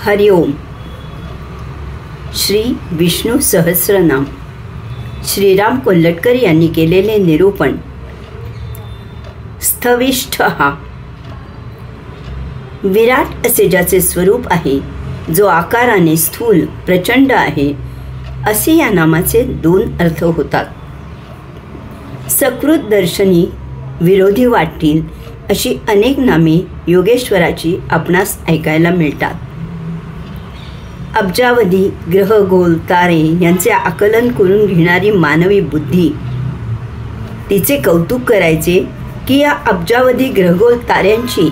हरिओम. श्री विष्णू सहस्रनाम श्रीराम कोल्हटकर यांनी केलेले निरूपण. स्थविष्ठ हा विराट असे ज्याचे स्वरूप आहे, जो आकाराने स्थूल प्रचंड आहे, असे या नामाचे दोन अर्थ होतात. सकृत दर्शनी विरोधी वाटतील अशी अनेक नामे योगेश्वराची आपणास ऐकायला मिळतात. अब्जावधी ग्रह गोल तारे यांचे आकलन करून घेणारी मानवी बुद्धी, तिचे कौतुक करायचे की या अब्जावधी ग्रहगोल ताऱ्यांची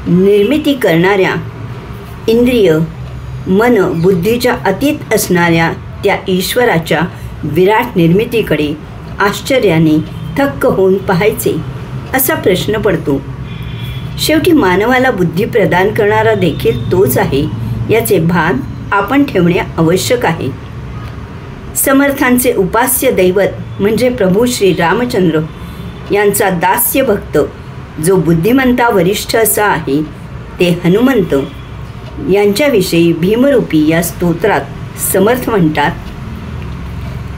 निर्मिती करणाऱ्या इंद्रिय मन बुद्धीच्या अतीत असणाऱ्या त्या ईश्वराच्या विराट निर्मितीकडे आश्चर्याने थक्क होऊन पाहायचे असा प्रश्न पडतो. शेवटी मानवाला बुद्धी प्रदान करणारा देखील तोच आहे याचे भान आपण ठेवणे आवश्यक आहे. समर्थांचे उपास्य दैवत म्हणजे प्रभू श्री रामचंद्र यांचा दास्य भक्त जो बुद्धिमंता वरिष्ठ असा आहे ते हनुमंत यांच्याविषयी भीमरूपी या स्तोत्रात समर्थ म्हणतात.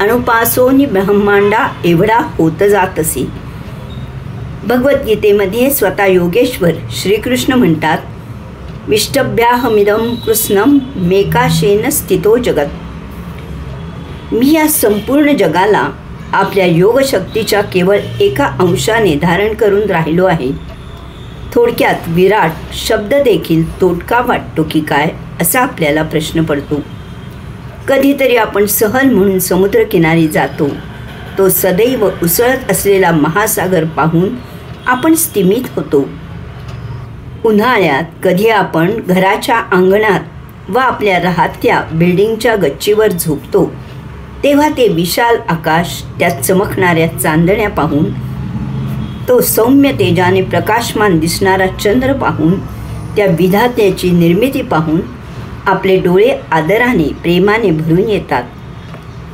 अनुपासोनी ब्रह्मांडा एवढा होत जातसी. भगवद्गीतेमध्ये स्वतः योगेश्वर श्रीकृष्ण म्हणतात, विष्टभ्याहमिदं कृष्णं मेकाशेन स्थितो जगत. मी या संपूर्ण जगाला आपल्या योगशक्तीच्या केवळ एका अंशाने धारण करून राहिलो आहे. थोडक्यात विराट शब्द देखील तोटका वाटतो की काय असा आपल्याला प्रश्न पडतो. कधीतरी आपण सहल म्हणून समुद्रकिनारी जातो. तो सदैव उसळत असलेला महासागर पाहून आपण स्तिमित होतो. उन्हाळ्यात कधी आपण घराच्या अंगणात व आपल्या राहत्या बिल्डिंगच्या गच्चीवर झोपतो तेव्हा ते विशाल आकाश, त्यात चमकणाऱ्या चांदण्या पाहून, तो सौम्य तेजाने प्रकाशमान दिसणारा चंद्र पाहून, त्या विधात्याची निर्मिती पाहून आपले डोळे आदराने प्रेमाने भरून येतात.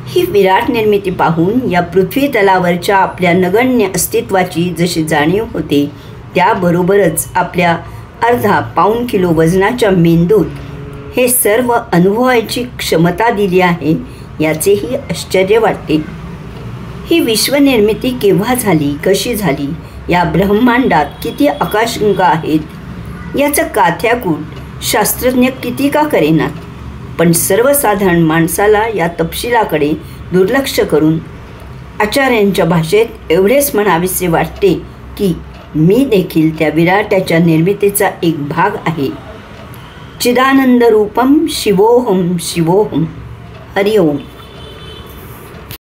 ही विराट निर्मिती पाहून या पृथ्वी तलावरच्या आपल्या नगण्य अस्तित्वाची जशी जाणीव होते, त्याबरोबरच आपल्या अर्धा पाऊण किलो वजनाच्या मेंदूत हे सर्व अनुभवायची क्षमता दिली आहे याचेही आश्चर्य वाटते. ही विश्वनिर्मिती केव्हा झाली, कशी झाली, या ब्रह्मांडात किती आकाशगंगा आहेत याचं काथ्याकूट शास्त्रज्ञ किती का करेनात. पण सर्वसाधारण माणसाला या तपशिलाकडे दुर्लक्ष करून आचार्यांच्या भाषेत एवढेच म्हणावेसे वाटते की मी देखील त्या विराटाच्या निर्मितीचा एक भाग आहे. चिदानंद रूपम शिवोहम शिवोहम. हरिओम.